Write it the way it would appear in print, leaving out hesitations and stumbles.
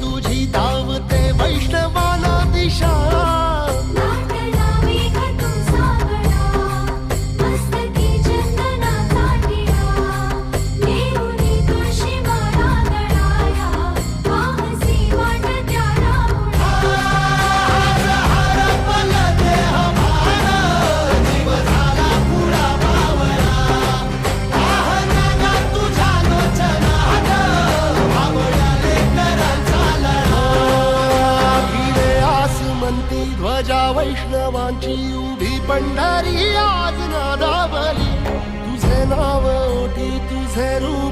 तुझी धावते वैष्णवाला दिशा ध्वजा वैष्णवांची उभी पंढरी आज नादावली तुझे नाव ओटी तुझे रूप